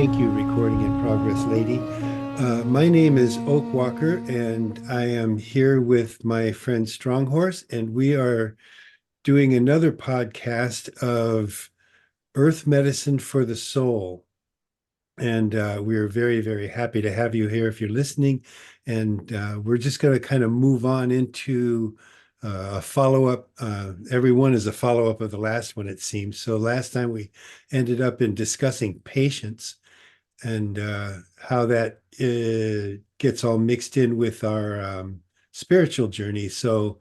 Thank you, recording in progress, lady. My name is Oakwalker, and I am here with my friend Stronghorse, and we are doing another podcast of Earth Medicine for the Soul. And we're very, very happy to have you here if you're listening. And we're just going to kind of move on into a follow-up. Everyone is a follow-up of the last one, it seems. So last time we ended up in discussing patience and how that gets all mixed in with our spiritual journey. So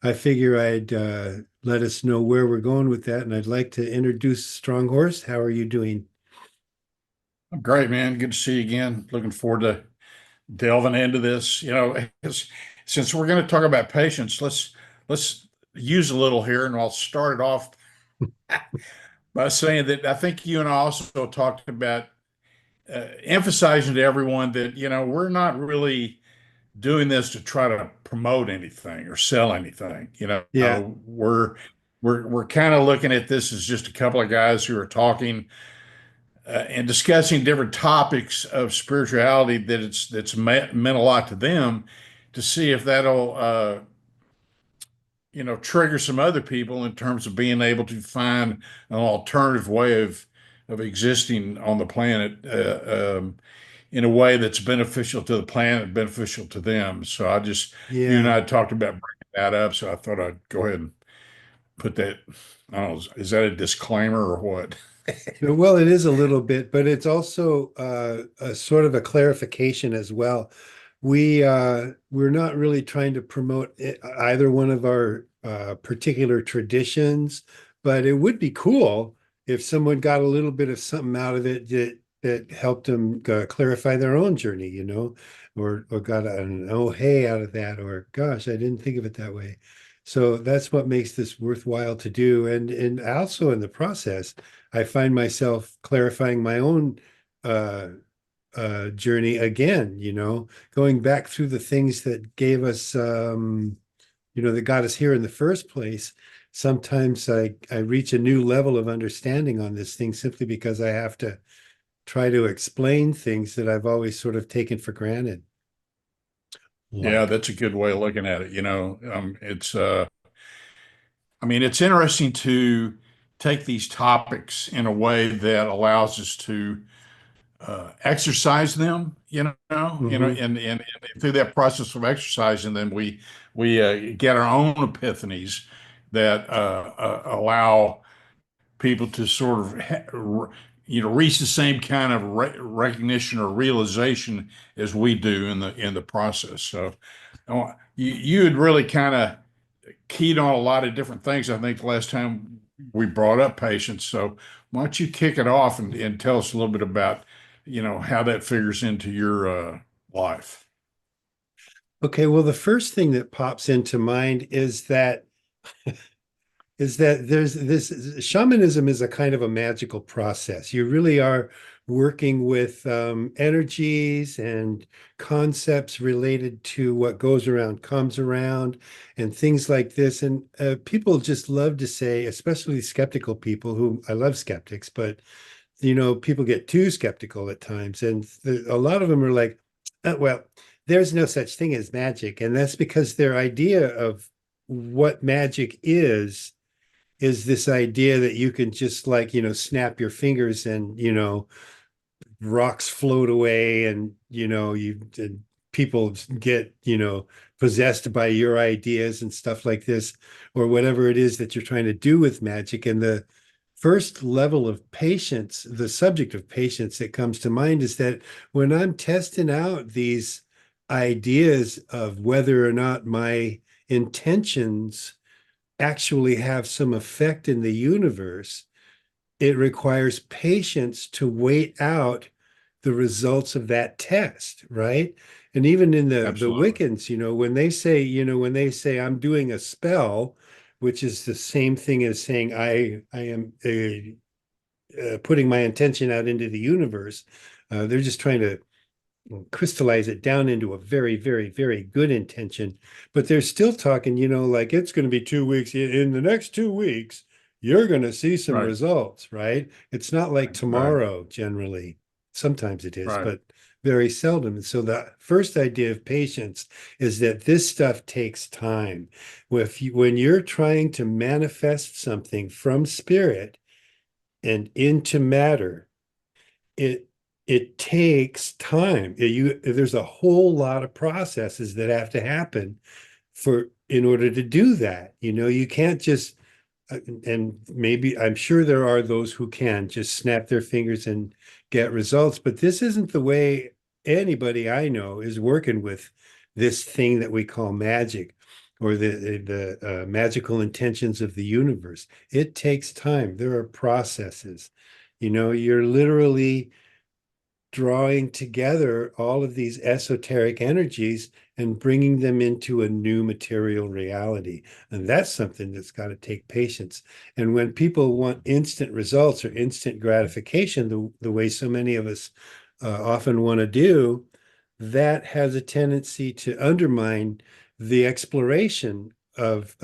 I figure I'd let us know where we're going with that. And I'd like to introduce Stronghorse. How are you doing? Great, man. Good to see you again. Looking forward to delving into this. Since we're going to talk about patience, let's use a little here, and I'll start it off by saying that I think you and I also talked about emphasizing to everyone that we're not really doing this to try to promote anything or sell anything. Yeah, We're kind of looking at this as just a couple of guys who are talking and discussing different topics of spirituality that's meant a lot to them, to see if that'll trigger some other people in terms of being able to find an alternative way of existing on the planet, in a way that's beneficial to the planet, beneficial to them. So you and yeah. I talked about bringing that up, so I thought I'd go ahead and put that. I don't know, is that a disclaimer or what? Well, it is a little bit, but it's also a sort of a clarification as well. We're not really trying to promote either one of our particular traditions, but it would be cool if someone got a little bit of something out of it that helped them clarify their own journey, or got an oh hey out of that, or gosh, I didn't think of it that way. So that's what makes this worthwhile to do, and also in the process. I find myself clarifying my own uh, journey again, going back through the things that gave us, that got us here in the first place. Sometimes I reach a new level of understanding on this thing simply because I have to try to explain things that I've always sort of taken for granted. Yeah, Like, that's a good way of looking at it. I mean, it's interesting to take these topics in a way that allows us to exercise them, mhm. and through that process of exercising them, we get our own epiphanies that allow people to sort of reach the same kind of recognition or realization as we do in the process. So you had really kind of keyed on a lot of different things. I think the last time we brought up patience. So why don't you kick it off and tell us a little bit about, how that figures into your life? Okay, well, the first thing that pops into mind is that there's this shamanism is a kind of a magical process. You really are working with energies and concepts related to what goes around comes around and things like this. And people just love to say, especially skeptical people, who I love skeptics, but people get too skeptical at times. And a lot of them are like, well, there's no such thing as magic. And that's because their idea of what magic is this idea that you can just like, snap your fingers and, rocks float away and, and people get, possessed by your ideas and stuff like this, or whatever it is that you're trying to do with magic. And the first level of patience, the subject of patience that comes to mind is that when I'm testing out these ideas of whether or not my intentions actually have some effect in the universe, it requires patience to wait out the results of that test, right? And even in the Absolutely. Wiccans, when they say I'm doing a spell, which is the same thing as saying I am putting my intention out into the universe. They're just trying to crystallize it down into a very, very, very good intention. But they're still talking, like it's going to be 2 weeks. In the next 2 weeks, you're going to see some Right. results, right? It's not like Right. tomorrow generally. Sometimes it is, Right. but very seldom. And so the first idea of patience is that this stuff takes time. When you're trying to manifest something from spirit and into matter, it it takes time. There's a whole lot of processes that have to happen for in order to do that. You can't just and maybe I'm sure there are those who can just snap their fingers and get results, but this isn't the way anybody I know is working with this thing that we call magic or the magical intentions of the universe. It takes time. There are processes. You're literally drawing together all of these esoteric energies and bringing them into a new material reality. And that's something that's got to take patience. And when people want instant results or instant gratification, the way so many of us often want to do, that has a tendency to undermine the exploration of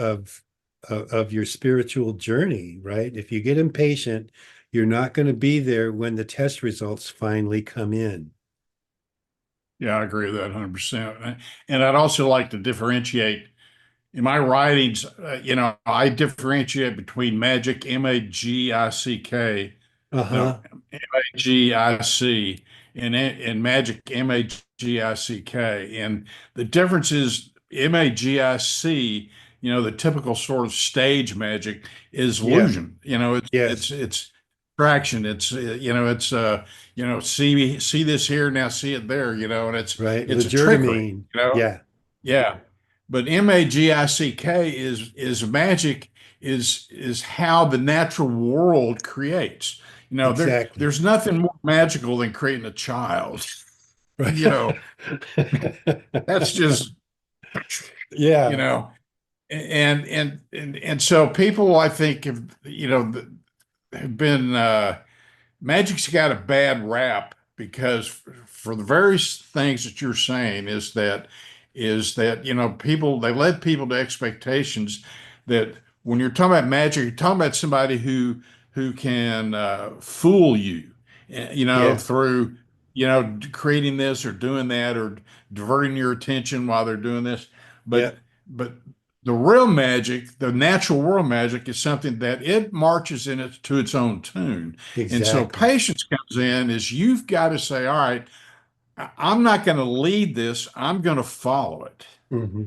your spiritual journey, right? If you get impatient, you're not going to be there when the test results finally come in. Yeah, I agree with that 100%. And I'd also like to differentiate in my writings, I differentiate between magic, magic, no, Uh-huh. magic, and magic, magic. And the difference is magic, the typical sort of stage magic is Yeah. illusion. It's Yes. traction. See this here, now see it there, and Right. it's a trickery, Legerdemain. you know. Yeah. Yeah. But magic is magic is how the natural world creates. Exactly. There's nothing more magical than creating a child. Right. You know, that's just, you Yeah. know, and so people I think have been Magic's got a bad rap because for the various things that you're saying is that people they led people to expectations that when you're talking about magic, you're talking about somebody who can fool you, Yeah. through creating this or doing that or diverting your attention while they're doing this. Yeah. But the real magic, the natural world magic, is something that it marches in it to its own tune. And so Exactly. patience comes in is you've got to say, all right, I'm not going to lead this. I'm going to follow it. Hmm.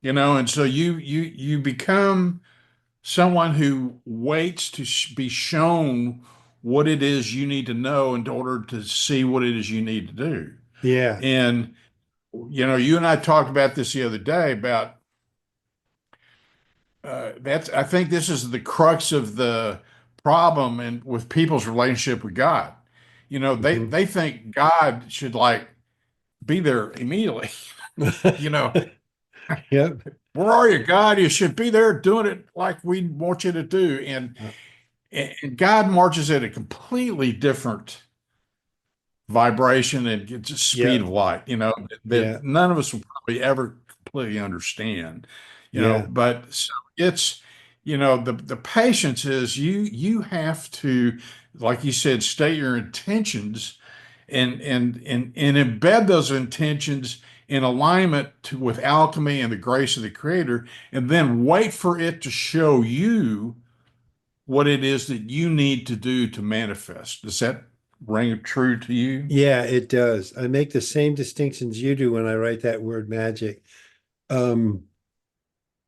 And so you become someone who waits to be shown what it is you need to know in order to see what it is you need to do. Yeah. And you and I talked about this the other day about that's I think this is the crux of the problem and with people's relationship with God. They Hmm. they think God should like be there immediately. You know, Yep. where are you, God? You should be there doing it like we want you to do. And Uh, and God marches at a completely different vibration and just speed yeah. of light, Yeah. that none of us will probably ever completely understand, Yeah. but so it's, the patience is you have to, like you said, state your intentions and embed those intentions in alignment with alchemy and the grace of the creator, and then wait for it to show you what it is that you need to do to manifest. Does that ring true to you? Yeah, it does. I make the same distinctions you do when I write that word magic. Um,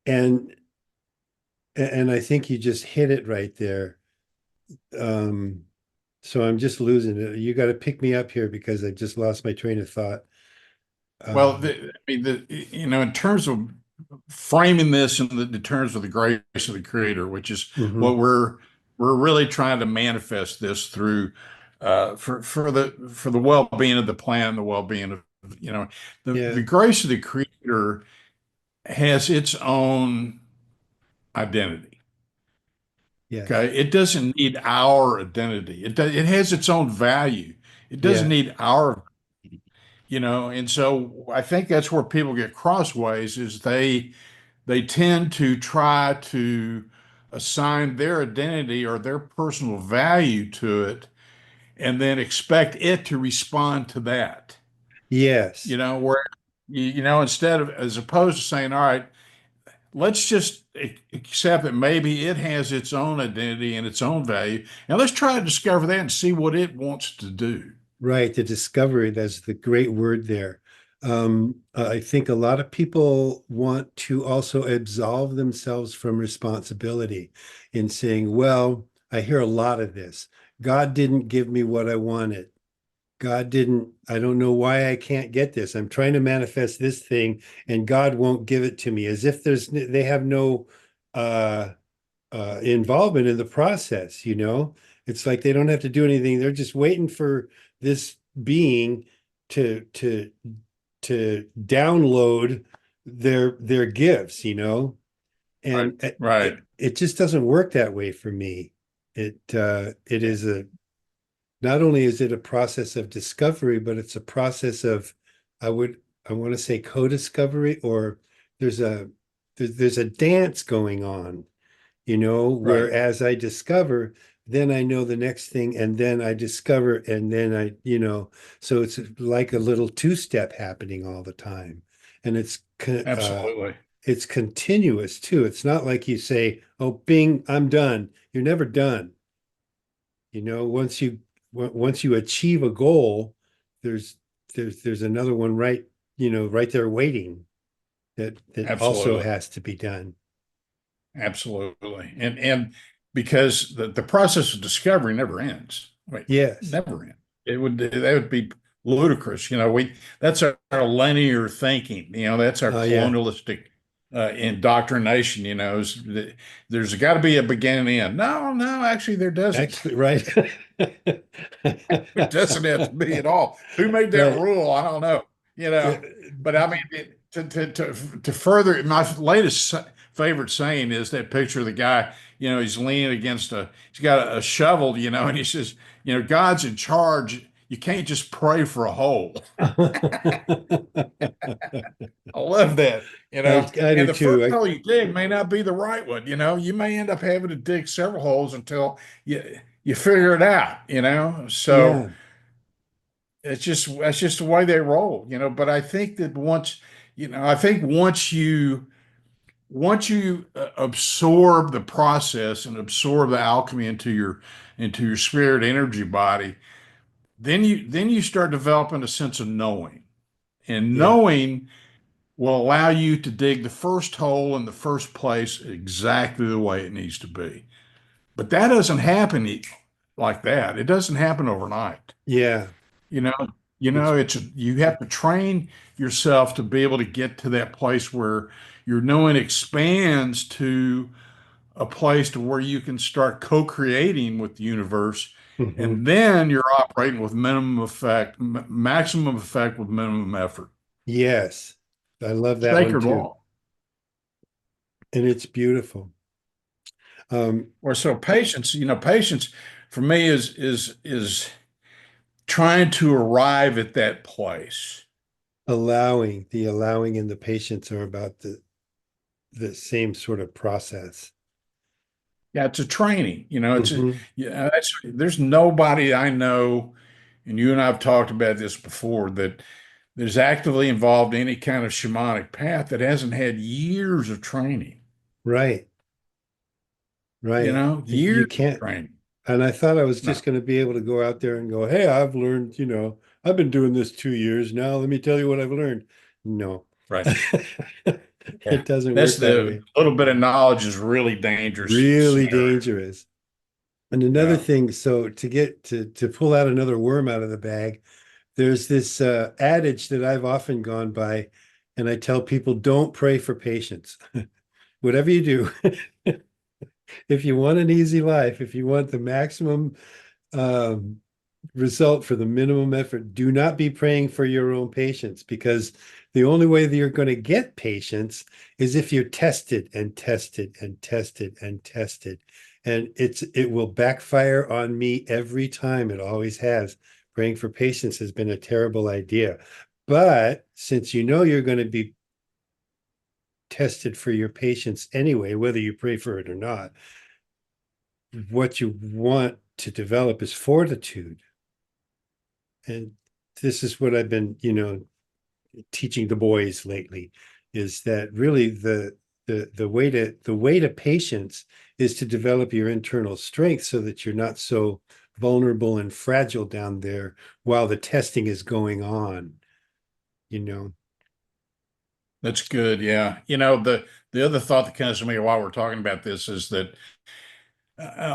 and and I think you just hit it right there. Um, so I'm just losing it. You got to pick me up here because I just lost my train of thought. Well, Um, I mean, in terms of framing this in the terms of the grace of the Creator, which is mhm. what we're really trying to manifest this through, for the well-being of the planet, the well-being of the Yeah. grace of the Creator has its own identity. Yes. Okay, it doesn't need our identity. It has its own value. It doesn't Yeah. need our, and so I think that's where people get crossways is they tend to try to assign their identity or their personal value to it, and then expect it to respond to that. Yes. Where instead of, as opposed to saying, all right, let's just accept that maybe it has its own identity and its own value, and let's try to discover that and see what it wants to do. Right, the discovery, that's the great word there. I think a lot of people want to also absolve themselves from responsibility in saying, well, I hear a lot of this. God didn't give me what I wanted. God didn't, I don't know why I can't get this. I'm trying to manifest this thing and God won't give it to me, as if they have no uh involvement in the process, you know? It's like they don't have to do anything. They're just waiting for this being to download their gifts, you know? Right. And Right. it just doesn't work that way for me. It is a not only is it a process of discovery, but it's a process of I would I want to say co-discovery, or there's a there's a dance going on, you know, Right. whereas I discover, then I know the next thing, and then I discover, and then I, you know, so it's like a little two-step happening all the time. And Absolutely. it's continuous too. It's not like you say, oh, bing, I'm done. You're never done. You know, once you achieve a goal, there's there's another one right, you know, right there waiting that also Absolutely. has to be done. Absolutely. And because the process of discovery never ends. Wait, Yes. never end. That would be ludicrous. That's our linear thinking. That's our Yeah. colonialistic indoctrination. There's got to be a beginning and end. No, no, actually there doesn't. Actually, right. It doesn't have to be at all. Who made that Right. rule? I don't know. You Uh, know, but I mean, to further, my latest favorite saying is that picture of the guy. He's leaning against he's got a shovel. And he says, God's in charge. You can't just pray for a hole. I love that. I And do the first too. hole you dig may not be the right one. You may end up having to dig several holes until you figure it out. So Yeah, that's just the way they roll. But I think that once you absorb the process and absorb the alchemy into your spirit energy body, then you start developing a sense of knowing, and yeah. knowing will allow you to dig the first hole in the first place exactly the way it needs to be. But that doesn't happen like that. It doesn't happen overnight. Yeah. You know, It's you have to train yourself to be able to get to that place where your knowing expands to a place to where you can start co-creating with the universe, mhm. and then you're operating with minimum effect, maximum effect with minimum effort. Yes. I love that one Sacred too. law. And it's beautiful. Or so patience for me is trying to arrive at that place. The allowing and the patience are about the same sort of process. Yeah, it's a training. Hmm. There's nobody I know, and you and I have talked about this before, that there's actively involved in any kind of shamanic path that hasn't had years of training. Right. Right. You Years of can't. training. And I thought I was No, just going to be able to go out there and go, hey, I've learned, you know, I've been doing this 2 years now. Let me tell you what I've learned. No, right. Yeah. it doesn't That's work that the way. little bit of knowledge is really dangerous Really scenario. dangerous. And another Yeah. thing, so to get to pull out another worm out of the bag, there's this adage that I've often gone by, and I tell people, don't pray for patience. Whatever you do, if you want an easy life, if you want the maximum um, result for the minimum effort, do not be praying for your own patience, because the only way that you're going to get patience is if you're tested and tested and tested and tested. And it will backfire on me every time. It always has. Praying for patience has been a terrible idea. But since you know you're going to be tested for your patience anyway, whether you pray for it or not, what you want to develop is fortitude. and this is what I've been, teaching the boys lately, is that really the way to patience is to develop your internal strength so that you're not so vulnerable and fragile down there while the testing is going on, you know. That's good. Yeah. The other thought that comes to me while we're talking about this is that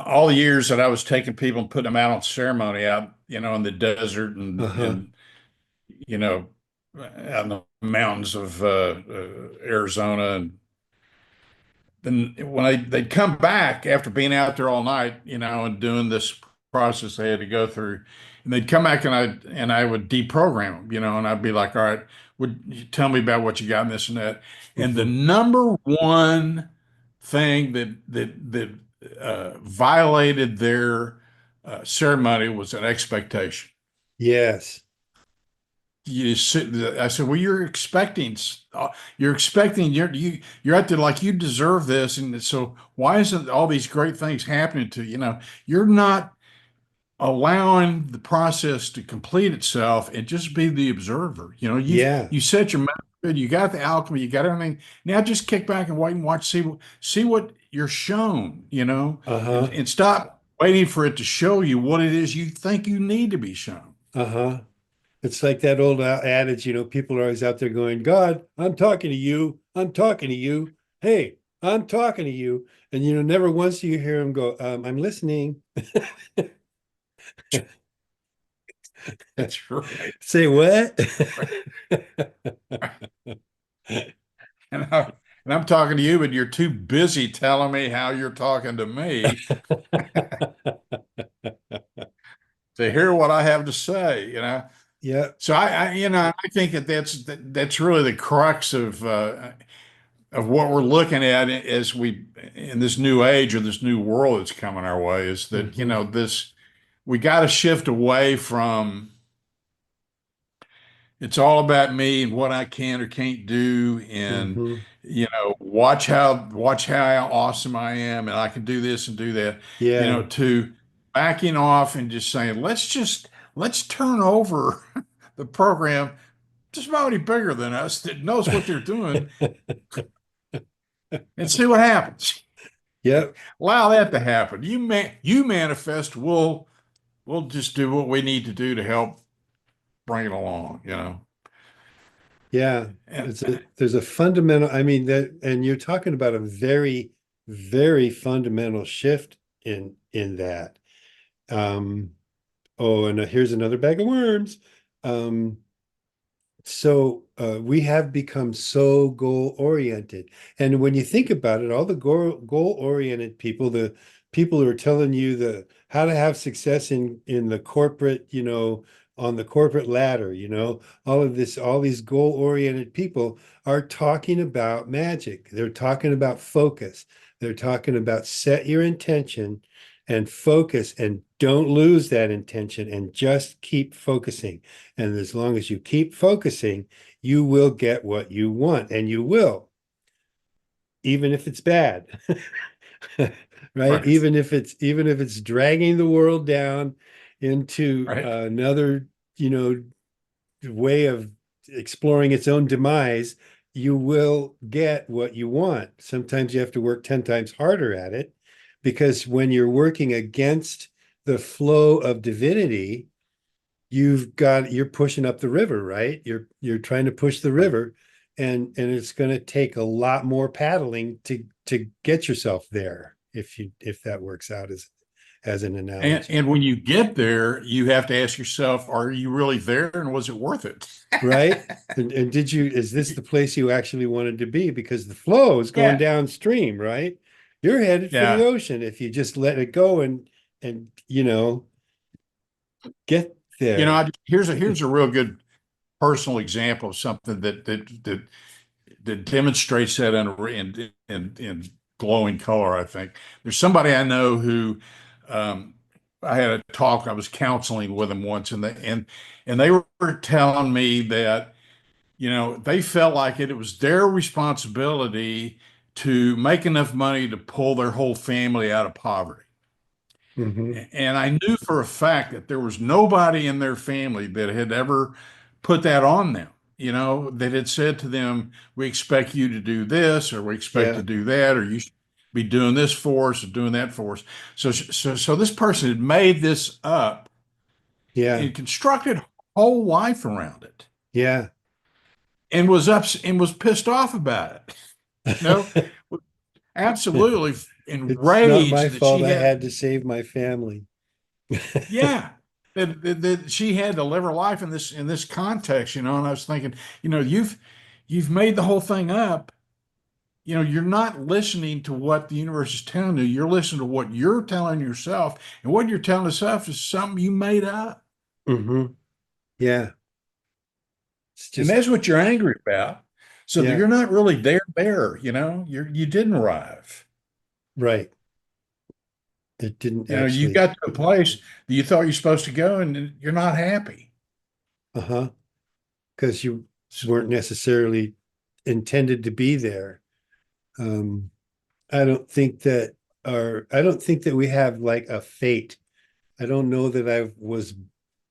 all the years that I was taking people and putting them out on ceremony out, in the desert Uh-huh. and you know, out in the mountains of Arizona, and then when they'd come back after being out there all night, and doing this process they had to go through, and they'd come back and I would deprogram them, and I'd be like, all right, would you tell me about what you got in this and that? And the Hmm. number one thing that violated their ceremony was an expectation. Yes. I said, well, you're expecting, you're acting like you deserve this. And so why isn't all these great things happening to you? You're not allowing the process to complete itself and just be the observer. Yeah. You set your method, you got the alchemy, you got everything. Now just kick back and wait and watch, see what you're shown, Uh-huh. and stop waiting for it to show you what it is you think you need to be shown. Uh-huh. It's like that old adage, people are always out there going, God, I'm talking to you. I'm talking to you. Hey, I'm talking to you. And, never once do you hear him go, I'm listening. That's right. Say what? And, I, and I'm talking to you, but you're too busy telling me how you're talking to me to hear what I have to say. Yeah. So I think that's really the crux of what we're looking at as we in this new age or this new world that's coming our way is that Hmm. we got to shift away from it's all about me and what I can or can't do, and Hmm. watch how awesome I am, and I can do this and do that. Yeah. To backing off and just saying, let's turn over the program to somebody bigger than us that knows what they're doing and see what happens. Yep. Allow that to happen. You manifest. We'll just do what we need to do to help bring it along. Yeah. And There's a fundamental, I mean, and you're talking about a very, very fundamental shift in that. Um, oh, and here's another bag of worms. Um, So we have become so goal oriented. And when you think about it, all the goal oriented people, the people who are telling you how to have success in the corporate, on the corporate ladder, all these goal oriented people are talking about magic. They're talking about focus. They're talking about set your intention and focus and don't lose that intention and just keep focusing. And as long as you keep focusing, you will get what you want, and you will, even if it's bad. Right? right, Even if it's dragging the world down into right. another, you know, way of exploring its own demise, you will get what you want. Sometimes you have to work 10 times harder at it because when you're working against the flow of divinity, you're pushing up the river, right? You're trying to push the Right. river, and it's going to take a lot more paddling to get yourself there if that works out as an And analogy. and when you get there, you have to ask yourself, are you really there and was it worth it? Right? And is this the place you actually wanted to be? Because the flow is going Yeah. downstream, right? You're headed for the Yeah. ocean if you just let it go and get there. Here's a real good personal example of something that demonstrates that in glowing color, I think. There's somebody I know who I had a talk, I was counseling with them once, and they were telling me that, they felt like it was their responsibility to make enough money to pull their whole family out of poverty. Hmm. And I knew for a fact that there was nobody in their family that had ever put that on them, that had said to them, we expect you to do this, or we expect to Yeah. do that, or you should be doing this for us or doing that for us. So this person had made this up Yeah. and constructed a whole life around it Yeah. and was pissed off about it. You know, absolutely It's not enraged my that she fault. I had, had to save my family. yeah, that she had to live her life in this context, And I was thinking, you've made the whole thing up. You're not listening to what the universe is telling you. You're listening to what you're telling yourself, and what you're telling yourself is something you made up, Hmm. Yeah. It's and just, that's what you're angry about. So that yeah, you're not really there. You didn't arrive. right. It didn't You actually, got to a place that you thought you're supposed to go, and you're not happy. uh-huh, because you weren't necessarily intended to be there. Um, I don't think that I don't think that we have like a fate. I don't know that I was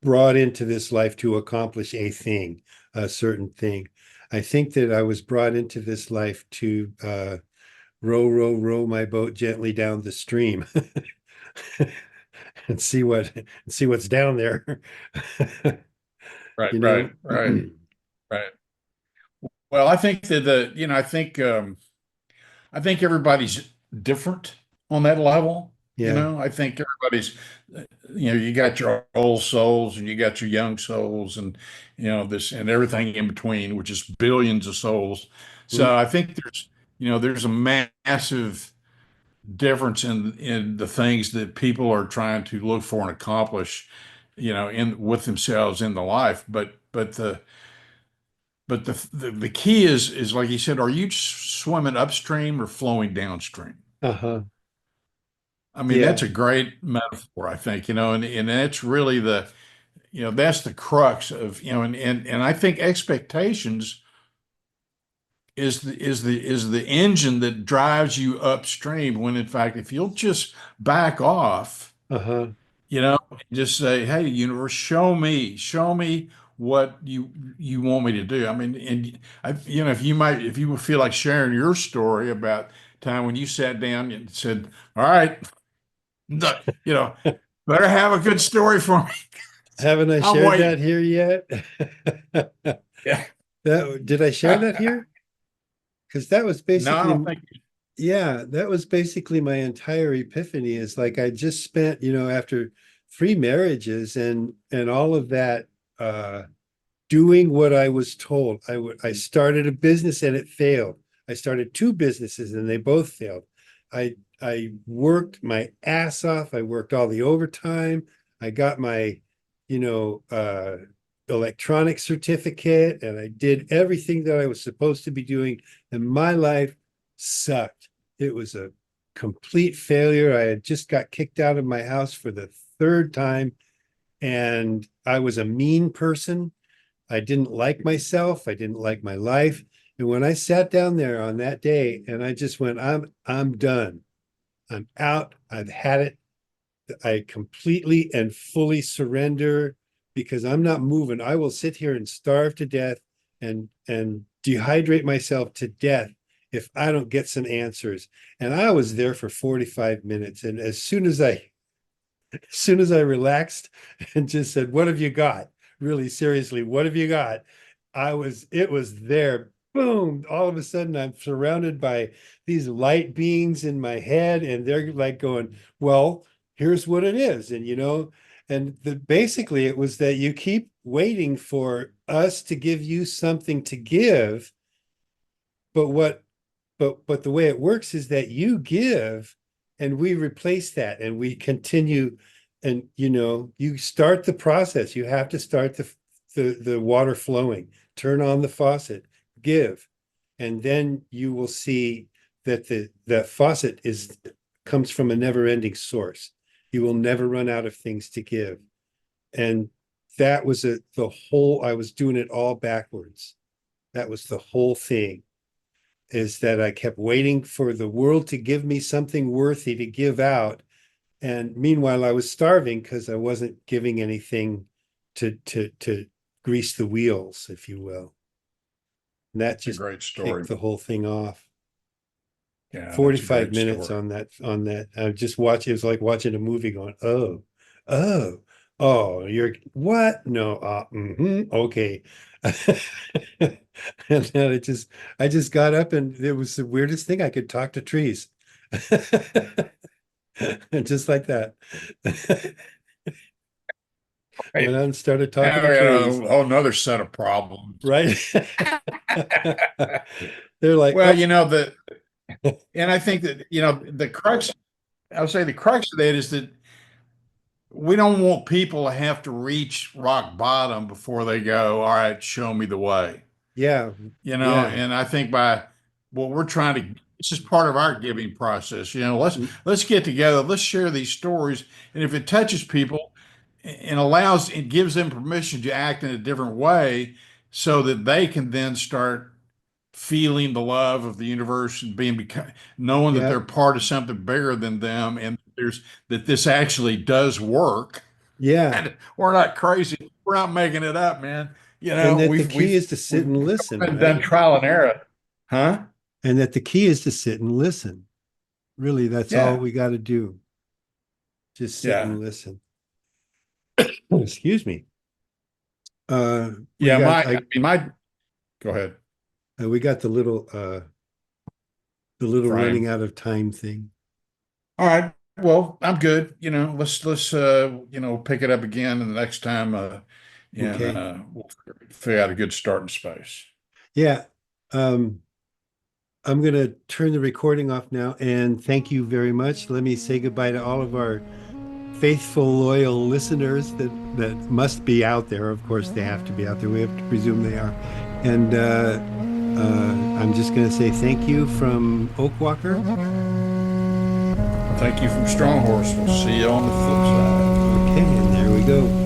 brought into this life to accomplish a thing, a certain thing. I think that I was brought into this life to row, row, row my boat gently down the stream and see what's down there. Right, You right, know? right, right. Well, I think that I think everybody's different on that level. Yeah. I think everybody's, you got your old souls and you got your young souls, and this and everything in between, which is billions of souls. So I think there's a massive difference in the things that people are trying to look for and accomplish, in with themselves in the life. But the key is like you said, are you swimming upstream or flowing downstream? Uh-huh. I mean, that's Yeah. a great metaphor, I think, and that's really that's the crux of, and I think expectations is the engine that drives you upstream, when in fact, if you'll just back off, Uh-huh. just say, hey, universe, show me what you want me to do. I mean, and if you feel like sharing your story about time when you sat down and said, all right, the- you know, better have a good story for me. Haven't I I'm shared waiting. that here yet? Yeah. That did I share that here? Because that was No, I basically, don't think. yeah, that was basically my entire epiphany. Is like I just spent, after three marriages and all of that, uh doing what I was told. I started a business and it failed. I started two businesses and they both failed. I worked my ass off. I worked all the overtime. I got my, you know, uh, electronic certificate and I did everything that I was supposed to be doing. And my life sucked. It was a complete failure. I had just got kicked out of my house for the third time and I was a mean person. I didn't like myself. I didn't like my life. And when I sat down there on that day and I just went, I'm done. I'm out. I've had it. I completely and fully surrender because I'm not moving. I will sit here and starve to death and dehydrate myself to death if I don't get some answers. And I was there for 45 minutes. And as soon as I relaxed and just said, "What have you got?" Really seriously, what have you got? It was there. Boom. All of a sudden, I'm surrounded by these light beings in my head, and they're like going, "Well, here's what it is." Basically, it was that you keep waiting for us to give you something to give, but but the way it works is that you give and we replace that and we continue and you start the process. You have to start the water flowing, turn on the faucet, give, and then you will see that that faucet is comes from a never-ending source. You will never run out of things to give. And that was the whole. I was doing it all backwards. That was the whole thing, is that I kept waiting for the world to give me something worthy to give out. And meanwhile, I was starving because I wasn't giving anything to grease the wheels, if you will. And that It's a just great story. kicked the whole thing off. Yeah, that's a 45 great minutes story. on that. I just watch it was like watching a movie going, oh, oh, oh, you're what? No, okay. And then I just got up and it was the weirdest thing. I could talk to trees. Just like that. Went Right. out and started talking Now to we got trees, a whole nother set of problems. right? They're like, Well, oh, and I think that, the crux, I would say the crux of that is that we don't want people to have to reach rock bottom before they go, all right, show me the way. yeah, yeah, And I think by what we're trying to, this is part of our giving process. Let's get together, let's share these stories, and if it touches people and allows, it gives them permission to act in a different way, so that they can then start feeling the love of the universe and knowing that yeah, they're part of something bigger than them, and that this actually does work. yeah. And we're not crazy. We're not making it up, man. And that the We've key we've is to sit we've and listen, been done right? trial and error. Huh? And that the key is to sit and listen. Really, that's all Yeah. we got to do. Just sit Yeah. and listen. Excuse me. We Yeah. got I mean, my, go ahead. we got the little running Frame. out of time thing. All right. Well, I'm good. Let's pick it up again and the next time, and Okay. we'll figure out a good starting space. Yeah. Um, I'm going to turn the recording off now and thank you very much. Let me say goodbye to all of our faithful, loyal listeners that must be out there. Of course, they have to be out there. We have to presume they are. And I'm just going to say thank you from Oakwalker. Thank you from Stronghorse. We'll see you on the flip side. Okay, and there we go.